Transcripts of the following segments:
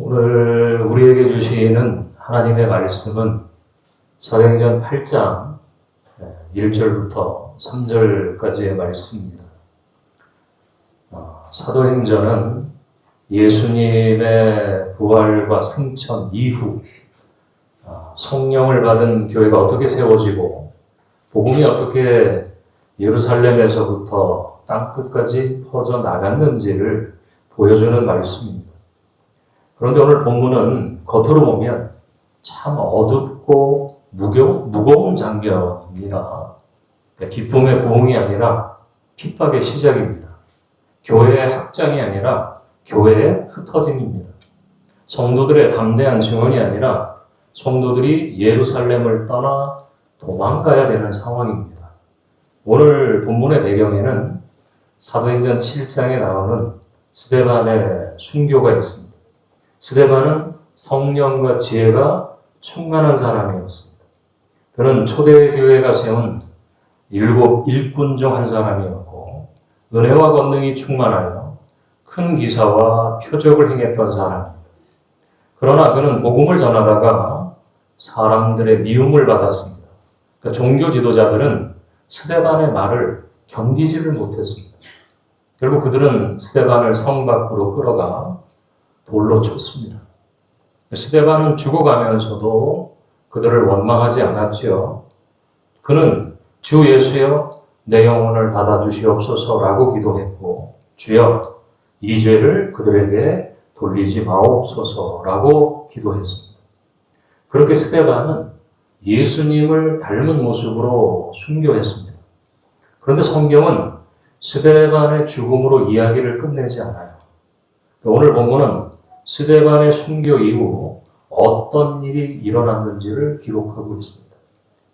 오늘 우리에게 주시는 하나님의 말씀은 사도행전 8장 1절부터 3절까지의 말씀입니다. 사도행전은 예수님의 부활과 승천 이후 성령을 받은 교회가 어떻게 세워지고 복음이 어떻게 예루살렘에서부터 땅끝까지 퍼져나갔는지를 보여주는 말씀입니다. 그런데 오늘 본문은 겉으로 보면 참 어둡고 무거운 장면입니다. 기쁨의 부흥이 아니라 핍박의 시작입니다. 교회의 확장이 아니라 교회의 흩어짐입니다. 성도들의 담대한 증언이 아니라 성도들이 예루살렘을 떠나 도망가야 되는 상황입니다. 오늘 본문의 배경에는 사도행전 7장에 나오는 스데반의 순교가 있습니다. 스데반은 성령과 지혜가 충만한 사람이었습니다. 그는 초대교회가 세운 7 일꾼 중 한 사람이었고 은혜와 권능이 충만하여 큰 기사와 표적을 행했던 사람입니다. 그러나 그는 복음을 전하다가 사람들의 미움을 받았습니다. 그러니까 종교 지도자들은 스데반의 말을 견디지를 못했습니다. 결국 그들은 스데반을 성 밖으로 끌어가 돌로 쳤습니다. 스데반은 죽어가면서도 그들을 원망하지 않았지요. 그는 주 예수여 내 영혼을 받아주시옵소서라고 기도했고 주여 이 죄를 그들에게 돌리지 마옵소서라고 기도했습니다. 그렇게 스데반은 예수님을 닮은 모습으로 순교했습니다. 그런데 성경은 스데반의 죽음으로 이야기를 끝내지 않아요. 오늘 본문은 스데반의 순교 이후 어떤 일이 일어났는지를 기록하고 있습니다.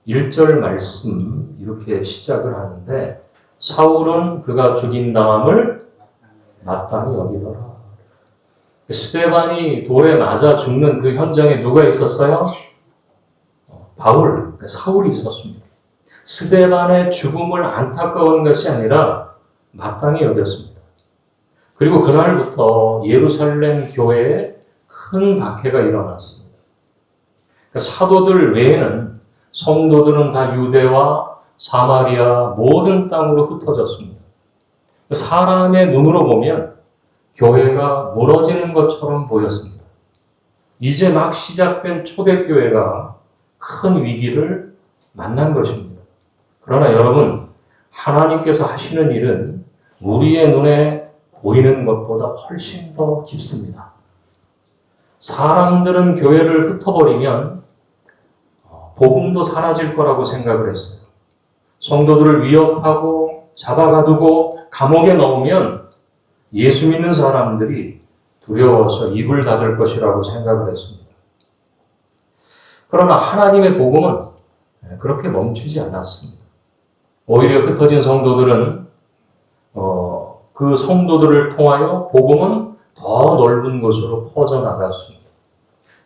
1절 말씀 이렇게 시작을 하는데 사울은 그가 죽인 다음을 마땅히 여기더라. 스데반이 돌에 맞아 죽는 그 현장에 누가 있었어요? 사울이 있었습니다. 스데반의 죽음을 안타까운 것이 아니라 마땅히 여겼습니다. 그리고 그날부터 예루살렘 교회에 큰 박해가 일어났습니다. 사도들 외에는 성도들은 다 유대와 사마리아 모든 땅으로 흩어졌습니다. 사람의 눈으로 보면 교회가 무너지는 것처럼 보였습니다. 이제 막 시작된 초대교회가 큰 위기를 만난 것입니다. 그러나 여러분, 하나님께서 하시는 일은 우리의 눈에 보이는 것보다 훨씬 더 깊습니다. 사람들은 교회를 흩어버리면 복음도 사라질 거라고 생각을 했어요. 성도들을 위협하고 잡아가두고 감옥에 넣으면 예수 믿는 사람들이 두려워서 입을 닫을 것이라고 생각을 했습니다. 그러나 하나님의 복음은 그렇게 멈추지 않았습니다. 오히려 흩어진 성도들은 그 성도들을 통하여 복음은 더 넓은 곳으로 퍼져나갔습니다.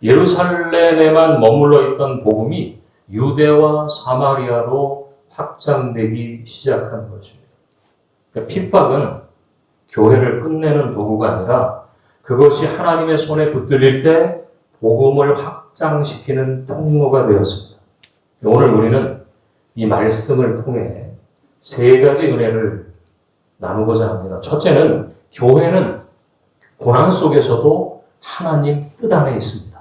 예루살렘에만 머물러 있던 복음이 유대와 사마리아로 확장되기 시작한 것입니다. 그러니까 핍박은 교회를 끝내는 도구가 아니라 그것이 하나님의 손에 붙들릴 때 복음을 확장시키는 통로가 되었습니다. 오늘 우리는 이 말씀을 통해 세 가지 은혜를 나누고자 합니다. 첫째는 교회는 고난 속에서도 하나님 뜻 안에 있습니다.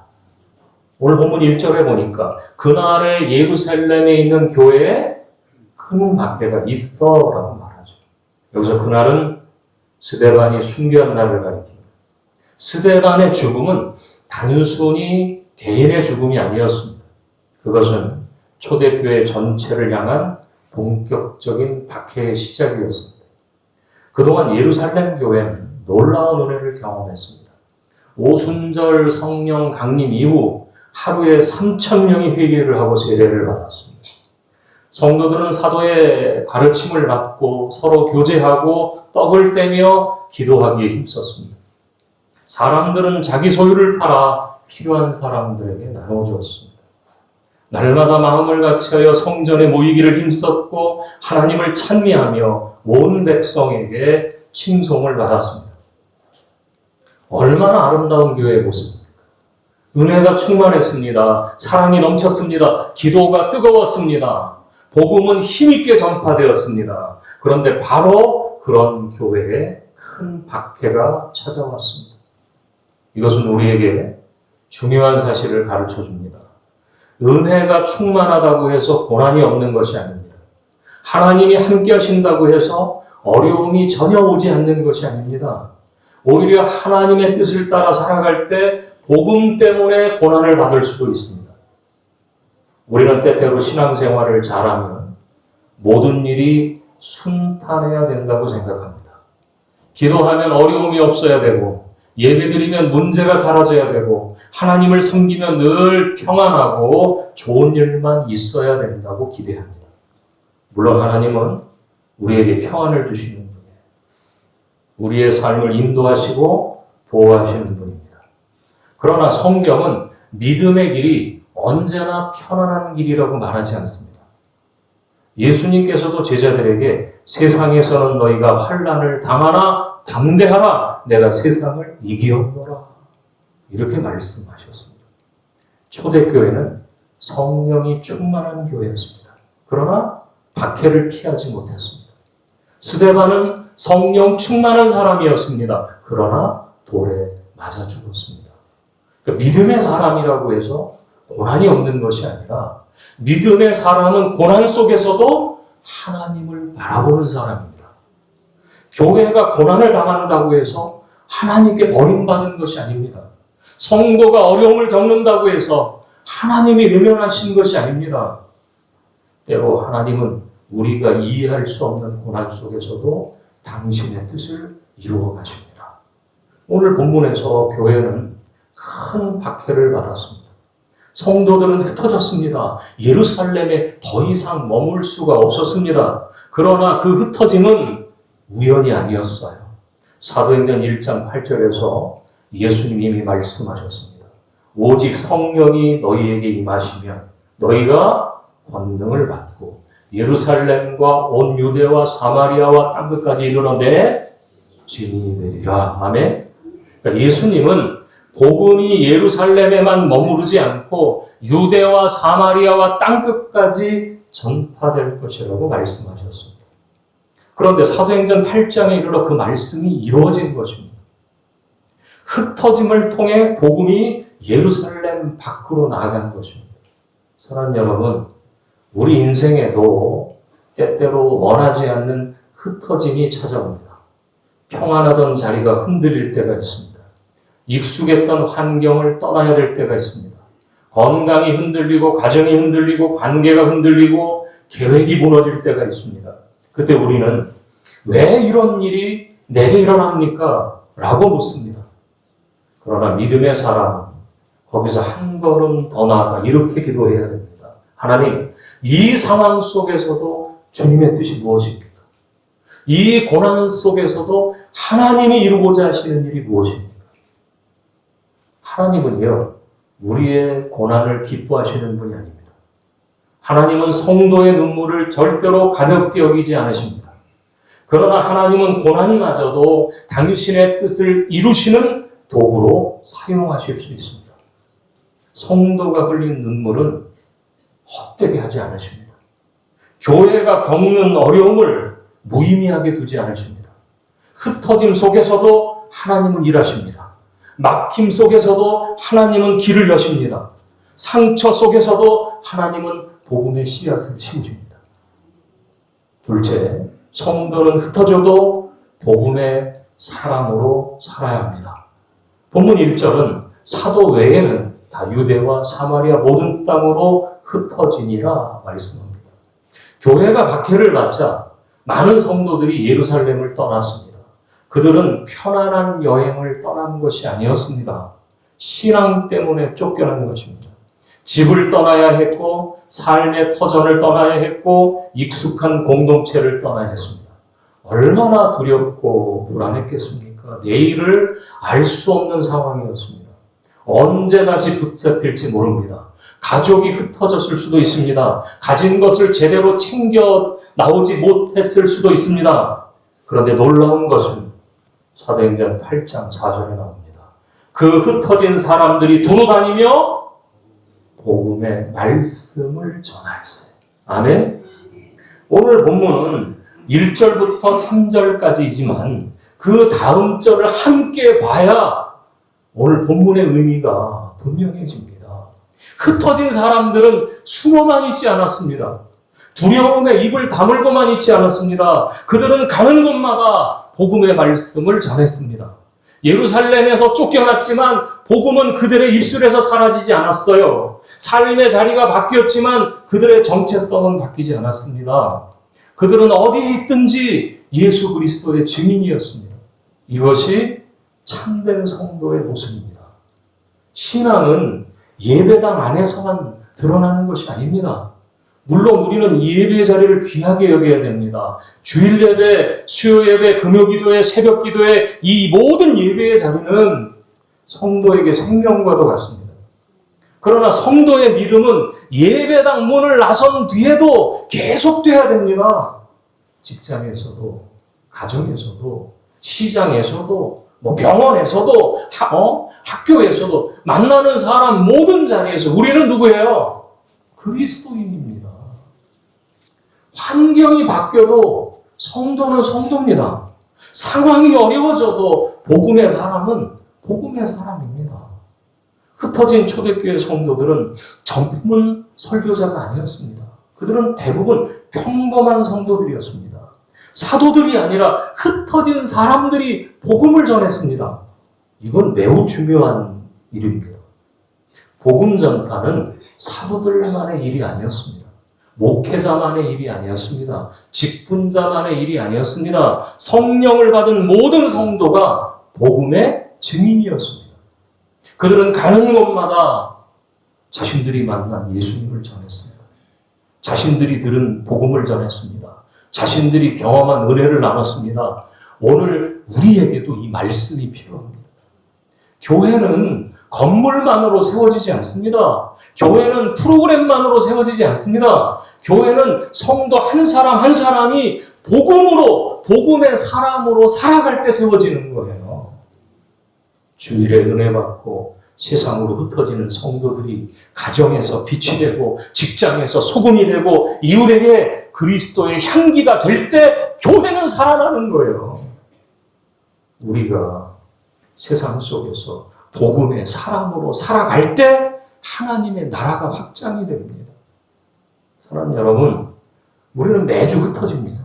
오늘 본문 1절에 보니까 그날에 예루살렘에 있는 교회에 큰 박해가 있어 라고 말하죠. 여기서 그날은 스데반이 순교한 날을 가리킵니다. 스데반의 죽음은 단순히 개인의 죽음이 아니었습니다. 그것은 초대교회 전체를 향한 본격적인 박해의 시작이었습니다. 그동안 예루살렘 교회는 놀라운 은혜를 경험했습니다. 오순절 성령 강림 이후 하루에 3,000명이 회개를 하고 세례를 받았습니다. 성도들은 사도의 가르침을 받고 서로 교제하고 떡을 떼며 기도하기에 힘썼습니다. 사람들은 자기 소유를 팔아 필요한 사람들에게 나눠주었습니다. 날마다 마음을 같이하여 성전에 모이기를 힘썼고 하나님을 찬미하며 온 백성에게 칭송을 받았습니다. 얼마나 아름다운 교회의 모습입니까? 은혜가 충만했습니다. 사랑이 넘쳤습니다. 기도가 뜨거웠습니다. 복음은 힘있게 전파되었습니다. 그런데 바로 그런 교회에 큰 박해가 찾아왔습니다. 이것은 우리에게 중요한 사실을 가르쳐 줍니다. 은혜가 충만하다고 해서 고난이 없는 것이 아닙니다. 하나님이 함께 하신다고 해서 어려움이 전혀 오지 않는 것이 아닙니다. 오히려 하나님의 뜻을 따라 살아갈 때 복음 때문에 고난을 받을 수도 있습니다. 우리는 때때로 신앙생활을 잘하면 모든 일이 순탄해야 된다고 생각합니다. 기도하면 어려움이 없어야 되고, 예배드리면 문제가 사라져야 되고, 하나님을 섬기면 늘 평안하고 좋은 일만 있어야 된다고 기대합니다. 물론 하나님은 우리에게 평안을 주시는 분이에요. 우리의 삶을 인도하시고 보호하시는 분입니다. 그러나 성경은 믿음의 길이 언제나 편안한 길이라고 말하지 않습니다. 예수님께서도 제자들에게 세상에서는 너희가 환난을 당하나 담대하라, 내가 세상을 이기었노라, 이렇게 말씀하셨습니다. 초대교회는 성령이 충만한 교회였습니다. 그러나 박해를 피하지 못했습니다. 스데반은 성령 충만한 사람이었습니다. 그러나 돌에 맞아 죽었습니다. 그러니까 믿음의 사람이라고 해서 고난이 없는 것이 아니라, 믿음의 사람은 고난 속에서도 하나님을 바라보는 사람입니다. 교회가 고난을 당한다고 해서 하나님께 버림받은 것이 아닙니다. 성도가 어려움을 겪는다고 해서 하나님이 외면하신 것이 아닙니다. 때로 하나님은 우리가 이해할 수 없는 고난 속에서도 당신의 뜻을 이루어 가십니다. 오늘 본문에서 교회는 큰 박해를 받았습니다. 성도들은 흩어졌습니다. 예루살렘에 더 이상 머물 수가 없었습니다. 그러나 그 흩어짐은 우연이 아니었어요. 사도행전 1장 8절에서 예수님이 이미 말씀하셨습니다. 오직 성령이 너희에게 임하시면 너희가 권능을 받고 예루살렘과 온 유대와 사마리아와 땅끝까지 이르러 내 증인이 되리라. 아멘. 그러니까 예수님은 복음이 예루살렘에만 머무르지 않고 유대와 사마리아와 땅끝까지 전파될 것이라고 말씀하셨습니다. 그런데 사도행전 8장에 이르러 그 말씀이 이루어진 것입니다. 흩어짐을 통해 복음이 예루살렘 밖으로 나아간 것입니다. 사랑하는 여러분, 우리 인생에도 때때로 원하지 않는 흩어짐이 찾아옵니다. 평안하던 자리가 흔들릴 때가 있습니다. 익숙했던 환경을 떠나야 될 때가 있습니다. 건강이 흔들리고, 가정이 흔들리고, 관계가 흔들리고, 계획이 무너질 때가 있습니다. 그때 우리는 왜 이런 일이 내게 일어납니까? 라고 묻습니다. 그러나 믿음의 사람은 거기서 한 걸음 더 나아가 이렇게 기도해야 됩니다. 하나님, 이 상황 속에서도 주님의 뜻이 무엇입니까? 이 고난 속에서도 하나님이 이루고자 하시는 일이 무엇입니까? 하나님은요, 우리의 고난을 기뻐하시는 분이 아닙니다. 하나님은 성도의 눈물을 절대로 가볍게 여기지 않으십니다. 그러나 하나님은 고난마저도 당신의 뜻을 이루시는 도구로 사용하실 수 있습니다. 성도가 흘린 눈물은 헛되게 하지 않으십니다. 교회가 겪는 어려움을 무의미하게 두지 않으십니다. 흩어짐 속에서도 하나님은 일하십니다. 막힘 속에서도 하나님은 길을 여십니다. 상처 속에서도 하나님은 복음의 씨앗을 심으십니다. 둘째, 성도는 흩어져도 복음의 사람으로 살아야 합니다. 본문 1절은 사도 외에는 다 유대와 사마리아 모든 땅으로 흩어지니라 말씀합니다. 교회가 박해를 받자 많은 성도들이 예루살렘을 떠났습니다. 그들은 편안한 여행을 떠난 것이 아니었습니다. 신앙 때문에 쫓겨난 것입니다. 집을 떠나야 했고, 삶의 터전을 떠나야 했고, 익숙한 공동체를 떠나야 했습니다. 얼마나 두렵고 불안했겠습니까? 내일을 알 수 없는 상황이었습니다. 언제 다시 붙잡힐지 모릅니다. 가족이 흩어졌을 수도 있습니다. 가진 것을 제대로 챙겨 나오지 못했을 수도 있습니다. 그런데 놀라운 것은 사도행전 8장 4절에 나옵니다. 그 흩어진 사람들이 두루다니며 복음의 말씀을 전하였어요. 아멘. 오늘 본문은 1절부터 3절까지이지만 그 다음 절을 함께 봐야 오늘 본문의 의미가 분명해집니다. 흩어진 사람들은 숨어만 있지 않았습니다. 두려움에 입을 다물고만 있지 않았습니다. 그들은 가는 곳마다 복음의 말씀을 전했습니다. 예루살렘에서 쫓겨났지만 복음은 그들의 입술에서 사라지지 않았어요. 삶의 자리가 바뀌었지만 그들의 정체성은 바뀌지 않았습니다. 그들은 어디에 있든지 예수 그리스도의 증인이었습니다. 이것이 참된 성도의 모습입니다. 신앙은 예배당 안에서만 드러나는 것이 아닙니다. 물론 우리는 예배 자리를 귀하게 여겨야 됩니다. 주일 예배, 수요 예배, 금요 기도회, 새벽 기도회, 이 모든 예배의 자리는 성도에게 생명과도 같습니다. 그러나 성도의 믿음은 예배당 문을 나선 뒤에도 계속돼야 됩니다. 직장에서도, 가정에서도, 시장에서도, 병원에서도, 학교에서도, 만나는 사람 모든 자리에서 우리는 누구예요? 그리스도인입니다. 환경이 바뀌어도 성도는 성도입니다. 상황이 어려워져도 복음의 사람은 복음의 사람입니다. 흩어진 초대교회 성도들은 전문 설교자가 아니었습니다. 그들은 대부분 평범한 성도들이었습니다. 사도들이 아니라 흩어진 사람들이 복음을 전했습니다. 이건 매우 중요한 일입니다. 복음 전파는 사도들만의 일이 아니었습니다. 목회자만의 일이 아니었습니다. 직분자만의 일이 아니었습니다. 성령을 받은 모든 성도가 복음의 증인이었습니다. 그들은 가는 곳마다 자신들이 만난 예수님을 전했습니다. 자신들이 들은 복음을 전했습니다. 자신들이 경험한 은혜를 나눴습니다. 오늘 우리에게도 이 말씀이 필요합니다. 교회는 건물만으로 세워지지 않습니다. 교회는 프로그램만으로 세워지지 않습니다. 교회는 성도 한 사람 한 사람이 복음으로, 복음의 사람으로 살아갈 때 세워지는 거예요. 주일에 은혜 받고 세상으로 흩어지는 성도들이 가정에서 빛이 되고 직장에서 소금이 되고 이웃에게 그리스도의 향기가 될 때 교회는 살아나는 거예요. 우리가 세상 속에서 복음의 사람으로 살아갈 때 하나님의 나라가 확장이 됩니다. 사랑하는 여러분, 우리는 매주 흩어집니다.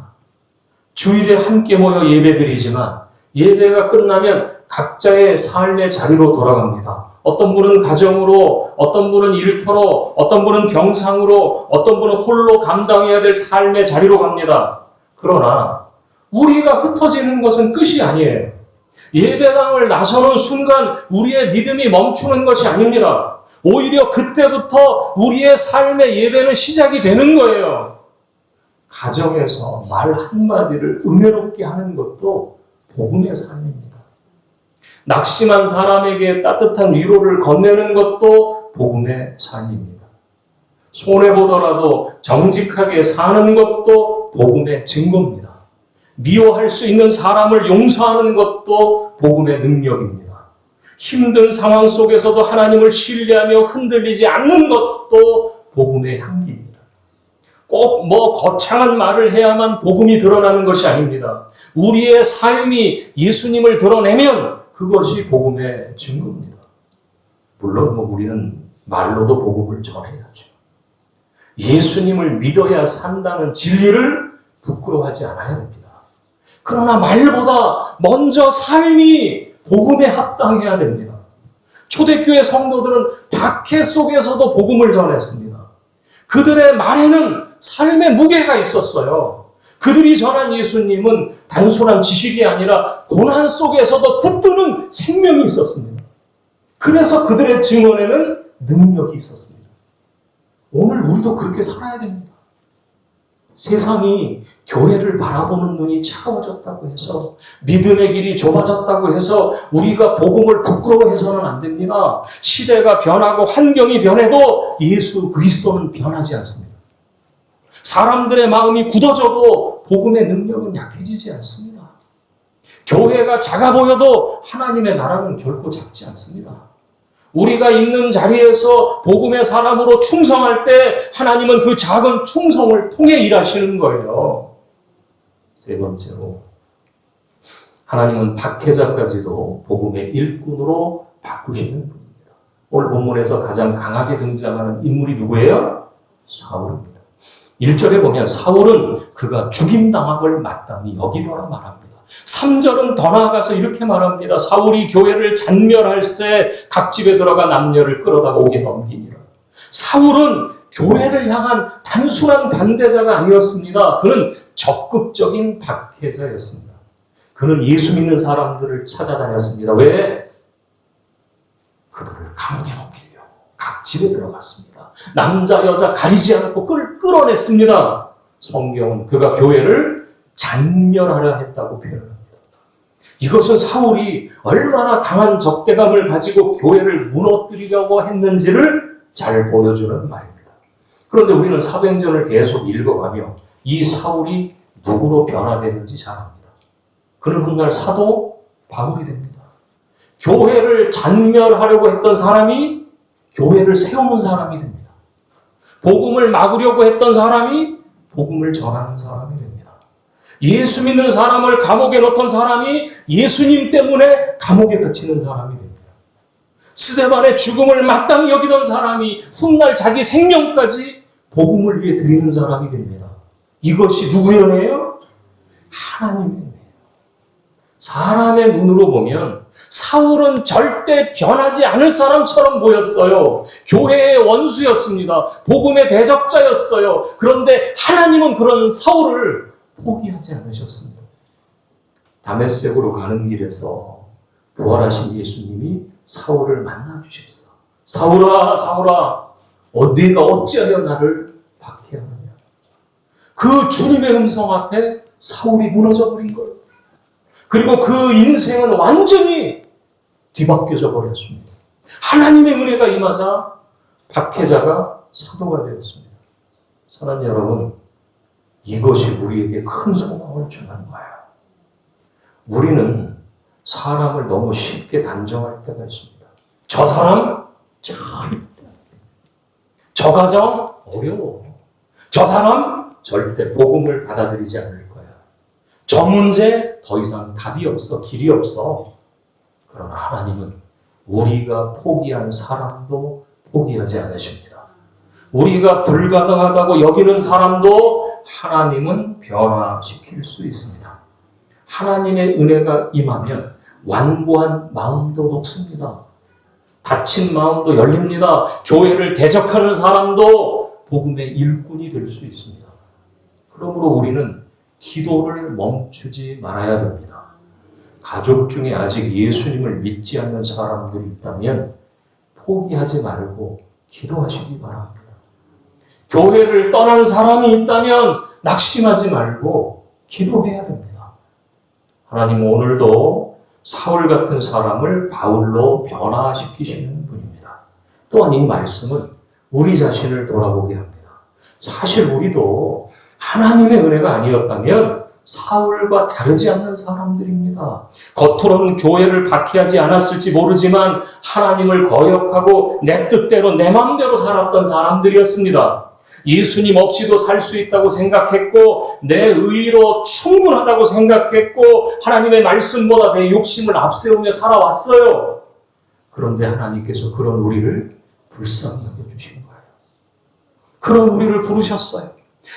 주일에 함께 모여 예배드리지만 예배가 끝나면 각자의 삶의 자리로 돌아갑니다. 어떤 분은 가정으로, 어떤 분은 일터로, 어떤 분은 병상으로, 어떤 분은 홀로 감당해야 될 삶의 자리로 갑니다. 그러나 우리가 흩어지는 것은 끝이 아니에요. 예배당을 나서는 순간 우리의 믿음이 멈추는 것이 아닙니다. 오히려 그때부터 우리의 삶의 예배는 시작이 되는 거예요. 가정에서 말 한마디를 은혜롭게 하는 것도 복음의 삶입니다. 낙심한 사람에게 따뜻한 위로를 건네는 것도 복음의 삶입니다. 손해보더라도 정직하게 사는 것도 복음의 증거입니다. 미워할 수 있는 사람을 용서하는 것도 복음의 능력입니다. 힘든 상황 속에서도 하나님을 신뢰하며 흔들리지 않는 것도 복음의 향기입니다. 꼭 거창한 말을 해야만 복음이 드러나는 것이 아닙니다. 우리의 삶이 예수님을 드러내면 그것이 복음의 증거입니다. 물론 우리는 말로도 복음을 전해야죠. 예수님을 믿어야 산다는 진리를 부끄러워하지 않아야 됩니다. 그러나 말보다 먼저 삶이 복음에 합당해야 됩니다. 초대교회 성도들은 박해 속에서도 복음을 전했습니다. 그들의 말에는 삶의 무게가 있었어요. 그들이 전한 예수님은 단순한 지식이 아니라 고난 속에서도 붙드는 생명이 있었습니다. 그래서 그들의 증언에는 능력이 있었습니다. 오늘 우리도 그렇게 살아야 됩니다. 세상이 교회를 바라보는 눈이 차가워졌다고 해서 믿음의 길이 좁아졌다고 해서 우리가 복음을 부끄러워해서는 안 됩니다. 시대가 변하고 환경이 변해도 예수 그리스도는 변하지 않습니다. 사람들의 마음이 굳어져도 복음의 능력은 약해지지 않습니다. 교회가 작아 보여도 하나님의 나라는 결코 작지 않습니다. 우리가 있는 자리에서 복음의 사람으로 충성할 때 하나님은 그 작은 충성을 통해 일하시는 거예요. 세 번째로, 하나님은 박해자까지도 복음의 일꾼으로 바꾸시는 분입니다. 오늘 본문에서 가장 강하게 등장하는 인물이 누구예요? 사울입니다. 1절에 보면 사울은 그가 죽임당함을 마땅히 여기더라 말합니다. 3절은 더 나아가서 이렇게 말합니다. 사울이 교회를 잔멸할세 각 집에 들어가 남녀를 끌어다가 옥에 넘기니라. 사울은 교회를 향한 단순한 반대자가 아니었습니다. 그는 적극적인 박해자였습니다. 그는 예수 믿는 사람들을 찾아다녔습니다. 왜? 그들을 감옥에 넘기려고 각 집에 들어갔습니다. 남자 여자 가리지 않고 끌어냈습니다. 성경은 그가 교회를 잔멸하려 했다고 표현합니다. 이것은 사울이 얼마나 강한 적대감을 가지고 교회를 무너뜨리려고 했는지를 잘 보여주는 말입니다. 그런데 우리는 사도행전을 계속 읽어가며 이 사울이 누구로 변화되는지 잘 압니다. 그는 훗날 사도 바울이 됩니다. 교회를 잔멸하려고 했던 사람이 교회를 세우는 사람이 됩니다. 복음을 막으려고 했던 사람이 복음을 전하는 사람이 됩니다. 예수 믿는 사람을 감옥에 넣던 사람이 예수님 때문에 감옥에 갇히는 사람이 됩니다. 스데반의 죽음을 마땅히 여기던 사람이 훗날 자기 생명까지 복음을 위해 드리는 사람이 됩니다. 이것이 누구의 은혜예요? 하나님의 은혜예요. 사람의 눈으로 보면 사울은 절대 변하지 않을 사람처럼 보였어요. 교회의 원수였습니다. 복음의 대적자였어요. 그런데 하나님은 그런 사울을 포기하지 않으셨습니다. 다메섹으로 가는 길에서 부활하신 예수님이 사울을 만나주셨어. 사울아, 사울아, 네가 어찌하여 나를 박해하느냐. 그 주님의 음성 앞에 사울이 무너져버린 거예요. 그리고 그 인생은 완전히 뒤바뀌어져 버렸습니다. 하나님의 은혜가 임하자 박해자가 사도가 되었습니다. 사랑하는 여러분, 이것이 우리에게 큰 소망을 주는 거예요. 우리는 사람을 너무 쉽게 단정할 때가 있습니다. 저 사람 절대, 저 가정 어려워. 저 사람 절대 복음을 받아들이지 않을 거야. 저 문제 더 이상 답이 없어, 길이 없어. 그러나 하나님은 우리가 포기한 사람도 포기하지 않으십니다. 우리가 불가능하다고 여기는 사람도 하나님은 변화시킬 수 있습니다. 하나님의 은혜가 임하면 완고한 마음도 녹습니다. 닫힌 마음도 열립니다. 교회를 대적하는 사람도 복음의 일꾼이 될 수 있습니다. 그러므로 우리는 기도를 멈추지 말아야 됩니다. 가족 중에 아직 예수님을 믿지 않는 사람들이 있다면 포기하지 말고 기도하시기 바랍니다. 교회를 떠난 사람이 있다면 낙심하지 말고 기도해야 됩니다. 하나님 오늘도 사울 같은 사람을 바울로 변화시키시는 분입니다. 또한 이 말씀은 우리 자신을 돌아보게 합니다. 사실 우리도 하나님의 은혜가 아니었다면 사울과 다르지 않는 사람들입니다. 겉으로는 교회를 박해하지 않았을지 모르지만 하나님을 거역하고 내 뜻대로 내 마음대로 살았던 사람들이었습니다. 예수님 없이도 살 수 있다고 생각했고 내 의로 충분하다고 생각했고 하나님의 말씀보다 내 욕심을 앞세우며 살아왔어요. 그런데 하나님께서 그런 우리를 불쌍히 여겨주신 거예요. 그런 우리를 부르셨어요.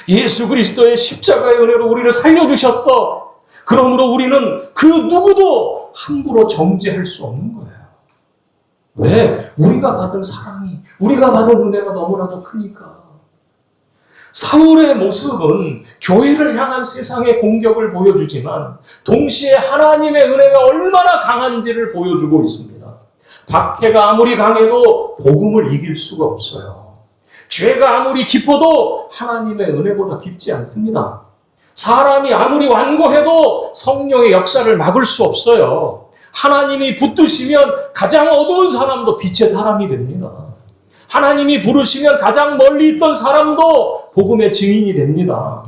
예수 그리스도의 십자가의 은혜로 우리를 살려주셨어. 그러므로 우리는 그 누구도 함부로 정죄할 수 없는 거예요. 왜? 우리가 받은 사랑이, 우리가 받은 은혜가 너무나도 크니까. 사울의 모습은 교회를 향한 세상의 공격을 보여주지만 동시에 하나님의 은혜가 얼마나 강한지를 보여주고 있습니다. 박해가 아무리 강해도 복음을 이길 수가 없어요. 죄가 아무리 깊어도 하나님의 은혜보다 깊지 않습니다. 사람이 아무리 완고해도 성령의 역사를 막을 수 없어요. 하나님이 붙드시면 가장 어두운 사람도 빛의 사람이 됩니다. 하나님이 부르시면 가장 멀리 있던 사람도 복음의 증인이 됩니다.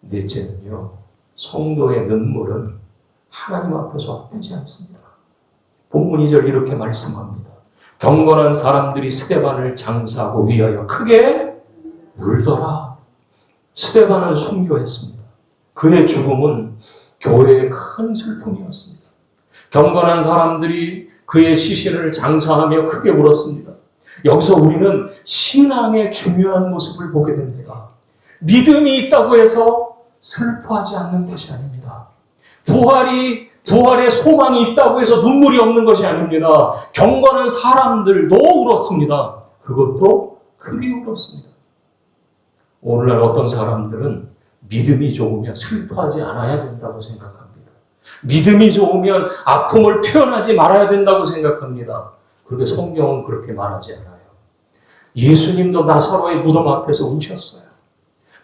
넷째는요, 성도의 눈물은 하나님 앞에서 헛되지 않습니다. 본문 2절 이렇게 말씀합니다. 경건한 사람들이 스데반을 장사하고 위하여 크게 울더라. 스데반은 순교했습니다. 그의 죽음은 교회의 큰 슬픔이었습니다. 경건한 사람들이 그의 시신을 장사하며 크게 울었습니다. 여기서 우리는 신앙의 중요한 모습을 보게 됩니다. 믿음이 있다고 해서 슬퍼하지 않는 것이 아닙니다. 부활의 소망이 있다고 해서 눈물이 없는 것이 아닙니다. 경건한 사람들도 울었습니다. 그것도 크게 울었습니다. 오늘날 어떤 사람들은 믿음이 좋으면 슬퍼하지 않아야 된다고 생각합니다. 믿음이 좋으면 아픔을 표현하지 말아야 된다고 생각합니다. 그런데 성경은 그렇게 말하지 않아요. 예수님도 나사로의 무덤 앞에서 우셨어요.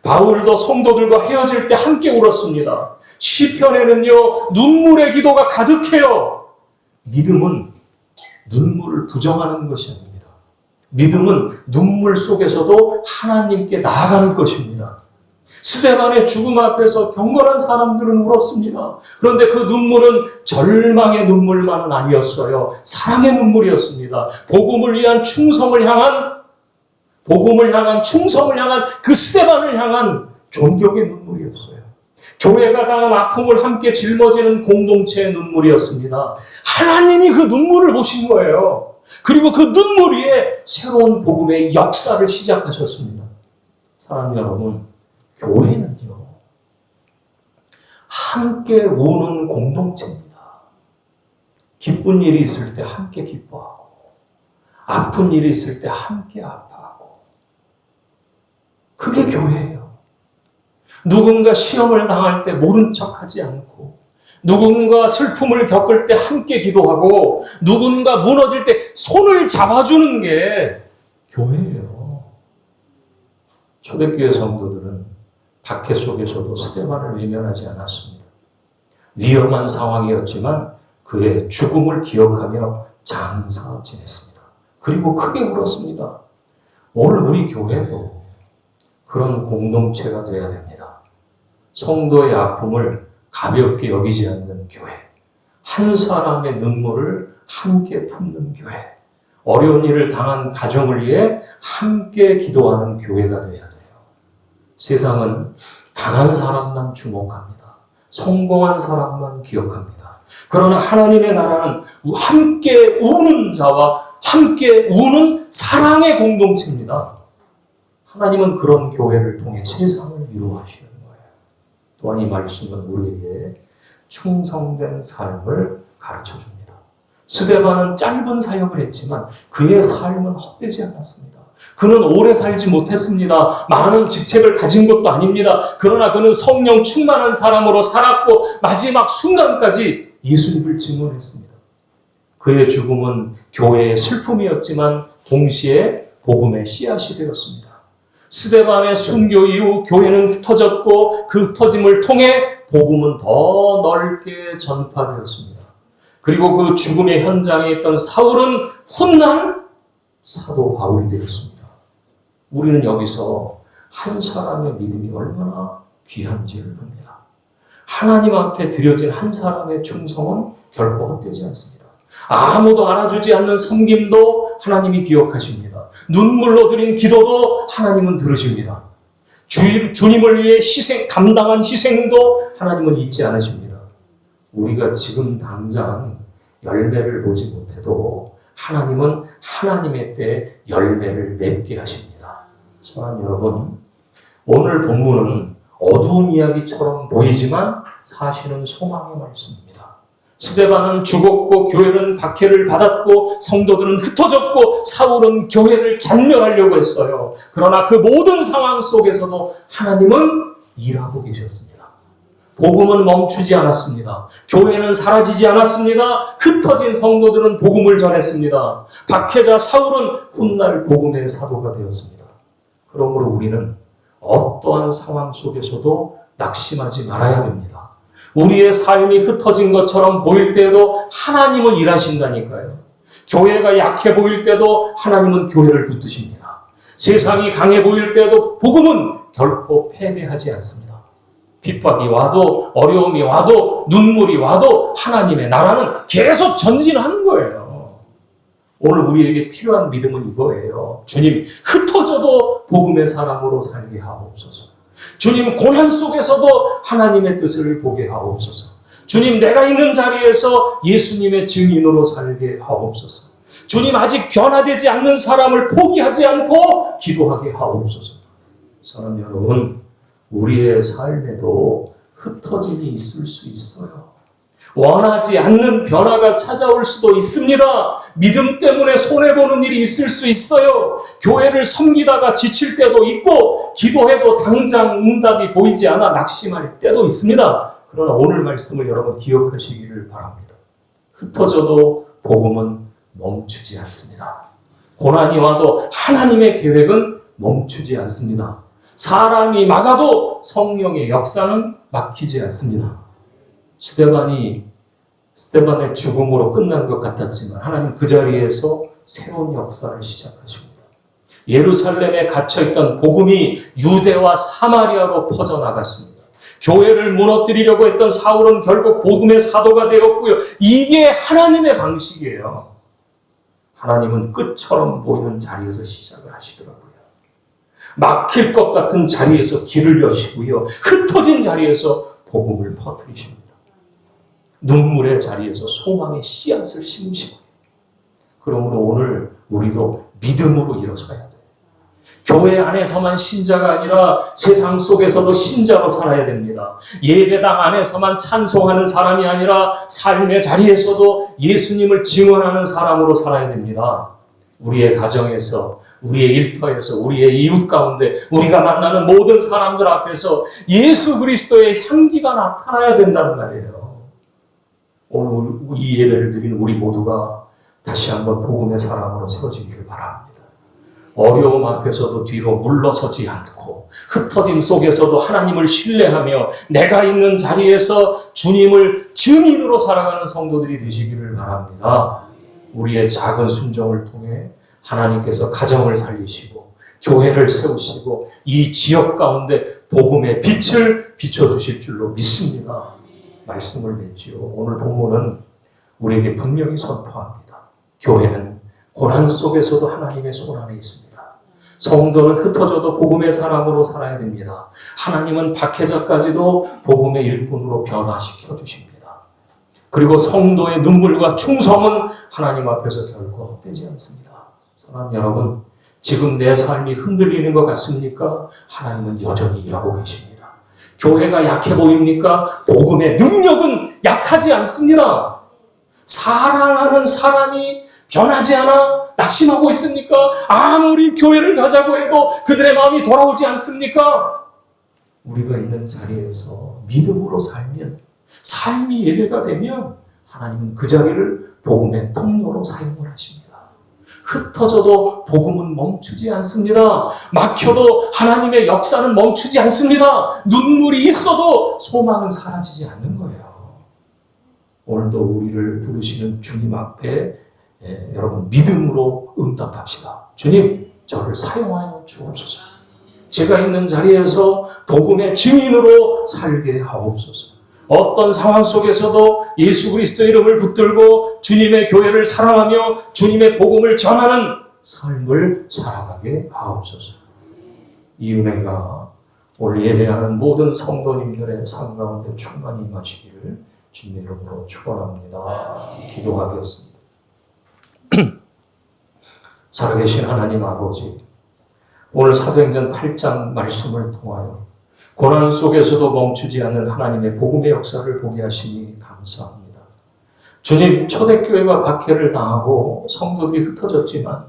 바울도 성도들과 헤어질 때 함께 울었습니다. 시편에는요, 눈물의 기도가 가득해요. 믿음은 눈물을 부정하는 것이 아닙니다. 믿음은 눈물 속에서도 하나님께 나아가는 것입니다. 스데반의 죽음 앞에서 경건한 사람들은 울었습니다. 그런데 그 눈물은 절망의 눈물만은 아니었어요. 사랑의 눈물이었습니다. 복음을 향한 충성을 향한 그 스데반을 향한 존경의 눈물이었어요. 교회가 당한 아픔을 함께 짊어지는 공동체의 눈물이었습니다. 하나님이 그 눈물을 보신 거예요. 그리고 그 눈물 위에 새로운 복음의 역사를 시작하셨습니다. 사랑하는 여러분, 교회는요, 함께 우는 공동체입니다. 기쁜 일이 있을 때 함께 기뻐하고, 아픈 일이 있을 때 함께 아파하고, 그게 교회예요. 누군가 시험을 당할 때 모른 척하지 않고, 누군가 슬픔을 겪을 때 함께 기도하고, 누군가 무너질 때 손을 잡아주는 게 교회예요. 초대교회 성도들은 박해 속에서도 스데반을 외면하지 않았습니다. 위험한 상황이었지만 그의 죽음을 기억하며 장사 지냈습니다. 그리고 크게 울었습니다. 오늘 우리 교회도 그런 공동체가 되어야 됩니다. 성도의 아픔을 가볍게 여기지 않는 교회, 한 사람의 눈물을 함께 품는 교회, 어려운 일을 당한 가정을 위해 함께 기도하는 교회가 되어야 돼요. 세상은 강한 사람만 주목합니다. 성공한 사람만 기억합니다. 그러나 하나님의 나라는 함께 우는 자와 함께 우는 사랑의 공동체입니다. 하나님은 그런 교회를 통해 세상을 위로하시는 거예요. 또한 이 말씀은 우리에게 충성된 삶을 가르쳐줍니다. 스데반은 짧은 사역을 했지만 그의 삶은 헛되지 않았습니다. 그는 오래 살지 못했습니다. 많은 직책을 가진 것도 아닙니다. 그러나 그는 성령 충만한 사람으로 살았고 마지막 순간까지 예수님을 증언했습니다. 그의 죽음은 교회의 슬픔이었지만 동시에 복음의 씨앗이 되었습니다. 스데반의 순교 이후 교회는 흩어졌고 그 흩어짐을 통해 복음은 더 넓게 전파되었습니다. 그리고 그 죽음의 현장에 있던 사울은 훗날 사도 바울이 되었습니다. 우리는 여기서 한 사람의 믿음이 얼마나 귀한지를 봅니다. 하나님 앞에 드려진 한 사람의 충성은 결코 헛되지 않습니다. 아무도 알아주지 않는 섬김도 하나님이 기억하십니다. 눈물로 드린 기도도 하나님은 들으십니다. 주님을 위해 감당한 희생도 하나님은 잊지 않으십니다. 우리가 지금 당장 열매를 보지 못해도 하나님은 하나님의 때에 열매를 맺게 하십니다. 사랑하는 여러분, 오늘 본문은 어두운 이야기처럼 보이지만 사실은 소망의 말씀입니다. 스데반은 죽었고 교회는 박해를 받았고 성도들은 흩어졌고 사울은 교회를 잔멸하려고 했어요. 그러나 그 모든 상황 속에서도 하나님은 일하고 계셨습니다. 복음은 멈추지 않았습니다. 교회는 사라지지 않았습니다. 흩어진 성도들은 복음을 전했습니다. 박해자 사울은 훗날 복음의 사도가 되었습니다. 그러므로 우리는 어떠한 상황 속에서도 낙심하지 말아야 됩니다. 우리의 삶이 흩어진 것처럼 보일 때에도 하나님은 일하신다니까요. 교회가 약해 보일 때도 하나님은 교회를 붙드십니다. 세상이 강해 보일 때도 복음은 결코 패배하지 않습니다. 핍박이 와도 어려움이 와도 눈물이 와도 하나님의 나라는 계속 전진하는 거예요. 오늘 우리에게 필요한 믿음은 이거예요. 주님, 흩어져도 복음의 사람으로 살게 하옵소서. 주님, 고난 속에서도 하나님의 뜻을 보게 하옵소서. 주님, 내가 있는 자리에서 예수님의 증인으로 살게 하옵소서. 주님, 아직 변화되지 않는 사람을 포기하지 않고 기도하게 하옵소서. 사랑하는 여러분, 우리의 삶에도 흩어짐이 있을 수 있어요. 원하지 않는 변화가 찾아올 수도 있습니다. 믿음 때문에 손해보는 일이 있을 수 있어요. 교회를 섬기다가 지칠 때도 있고 기도해도 당장 응답이 보이지 않아 낙심할 때도 있습니다. 그러나 오늘 말씀을 여러분 기억하시기를 바랍니다. 흩어져도 복음은 멈추지 않습니다. 고난이 와도 하나님의 계획은 멈추지 않습니다. 사람이 막아도 성령의 역사는 막히지 않습니다. 스데반의 죽음으로 끝난 것 같았지만 하나님 그 자리에서 새로운 역사를 시작하십니다. 예루살렘에 갇혀있던 복음이 유대와 사마리아로 퍼져나갔습니다. 교회를 무너뜨리려고 했던 사울은 결국 복음의 사도가 되었고요. 이게 하나님의 방식이에요. 하나님은 끝처럼 보이는 자리에서 시작을 하시더라고요. 막힐 것 같은 자리에서 길을 여시고요. 흩어진 자리에서 복음을 퍼뜨리십니다. 눈물의 자리에서 소망의 씨앗을 심으시고, 그러므로 오늘 우리도 믿음으로 일어서야 돼요. 교회 안에서만 신자가 아니라 세상 속에서도 신자로 살아야 됩니다. 예배당 안에서만 찬송하는 사람이 아니라 삶의 자리에서도 예수님을 증언하는 사람으로 살아야 됩니다. 우리의 가정에서, 우리의 일터에서, 우리의 이웃 가운데, 우리가 만나는 모든 사람들 앞에서 예수 그리스도의 향기가 나타나야 된다는 말이에요. 오늘 이 예배를 드리는 우리 모두가 다시 한번 복음의 사람으로 세워지기를 바랍니다. 어려움 앞에서도 뒤로 물러서지 않고 흩어짐 속에서도 하나님을 신뢰하며 내가 있는 자리에서 주님을 증인으로 살아가는 성도들이 되시기를 바랍니다. 우리의 작은 순종을 통해 하나님께서 가정을 살리시고 교회를 세우시고 이 지역 가운데 복음의 빛을 비춰주실 줄로 믿습니다. 말씀을 맺지요. 오늘 본문은 우리에게 분명히 선포합니다. 교회는 고난 속에서도 하나님의 손 안에 있습니다. 성도는 흩어져도 복음의 사람으로 살아야 됩니다. 하나님은 박해자까지도 복음의 일꾼으로 변화시켜 주십니다. 그리고 성도의 눈물과 충성은 하나님 앞에서 결코 헛되지 않습니다. 사랑하는 여러분, 지금 내 삶이 흔들리는 것 같습니까? 하나님은 여전히 일하고 계십니다. 교회가 약해 보입니까? 복음의 능력은 약하지 않습니다. 사랑하는 사람이 변하지 않아 낙심하고 있습니까? 아무리 교회를 가자고 해도 그들의 마음이 돌아오지 않습니까? 우리가 있는 자리에서 믿음으로 살면, 삶이 예배가 되면 하나님은 그 자리를 복음의 통로로 사용을 하십니다. 흩어져도 복음은 멈추지 않습니다. 막혀도 하나님의 역사는 멈추지 않습니다. 눈물이 있어도 소망은 사라지지 않는 거예요. 오늘도 우리를 부르시는 주님 앞에 여러분 믿음으로 응답합시다. 주님, 저를 사용하여 주옵소서. 제가 있는 자리에서 복음의 증인으로 살게 하옵소서. 어떤 상황 속에서도 예수 그리스도의 이름을 붙들고 주님의 교회를 사랑하며 주님의 복음을 전하는 삶을 살아가게 하옵소서. 이 은혜가 오늘 예배하는 모든 성도님들의 삶 가운데 충만히 임하시기를 주님의 이름으로 축원합니다. 기도하겠습니다. 살아계신 하나님 아버지, 오늘 사도행전 8장 말씀을 통하여 고난 속에서도 멈추지 않는 하나님의 복음의 역사를 보게 하시니 감사합니다. 주님, 초대교회가 박해를 당하고 성도들이 흩어졌지만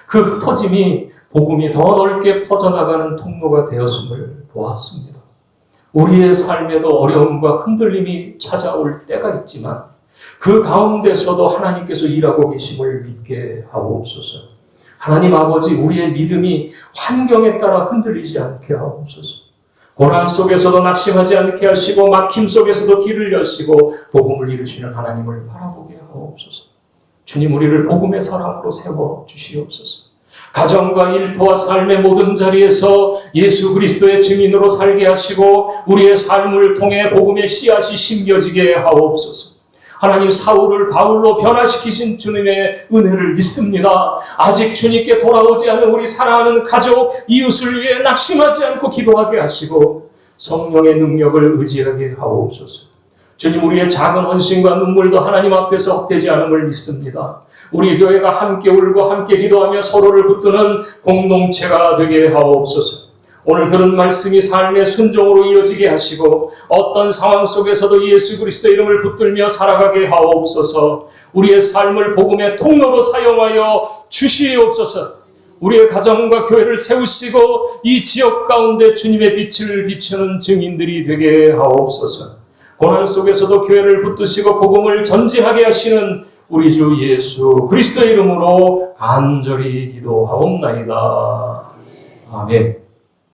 그 흩어짐이 복음이 더 넓게 퍼져나가는 통로가 되었음을 보았습니다. 우리의 삶에도 어려움과 흔들림이 찾아올 때가 있지만 그 가운데서도 하나님께서 일하고 계심을 믿게 하옵소서. 하나님 아버지, 우리의 믿음이 환경에 따라 흔들리지 않게 하옵소서. 고난 속에서도 낙심하지 않게 하시고 막힘 속에서도 길을 여시고 복음을 이루시는 하나님을 바라보게 하옵소서. 주님, 우리를 복음의 사람으로 세워 주시옵소서. 가정과 일터와 삶의 모든 자리에서 예수 그리스도의 증인으로 살게 하시고 우리의 삶을 통해 복음의 씨앗이 심겨지게 하옵소서. 하나님, 사울을 바울로 변화시키신 주님의 은혜를 믿습니다. 아직 주님께 돌아오지 않은 우리 사랑하는 가족, 이웃을 위해 낙심하지 않고 기도하게 하시고 성령의 능력을 의지하게 하옵소서. 주님, 우리의 작은 헌신과 눈물도 하나님 앞에서 헛되지 않음을 믿습니다. 우리 교회가 함께 울고 함께 기도하며 서로를 붙드는 공동체가 되게 하옵소서. 오늘 들은 말씀이 삶의 순종으로 이어지게 하시고 어떤 상황 속에서도 예수 그리스도 이름을 붙들며 살아가게 하옵소서. 우리의 삶을 복음의 통로로 사용하여 주시옵소서. 우리의 가정과 교회를 세우시고 이 지역 가운데 주님의 빛을 비추는 증인들이 되게 하옵소서. 고난 속에서도 교회를 붙드시고 복음을 전진하게 하시는 우리 주 예수 그리스도의 이름으로 간절히 기도하옵나이다. 아멘.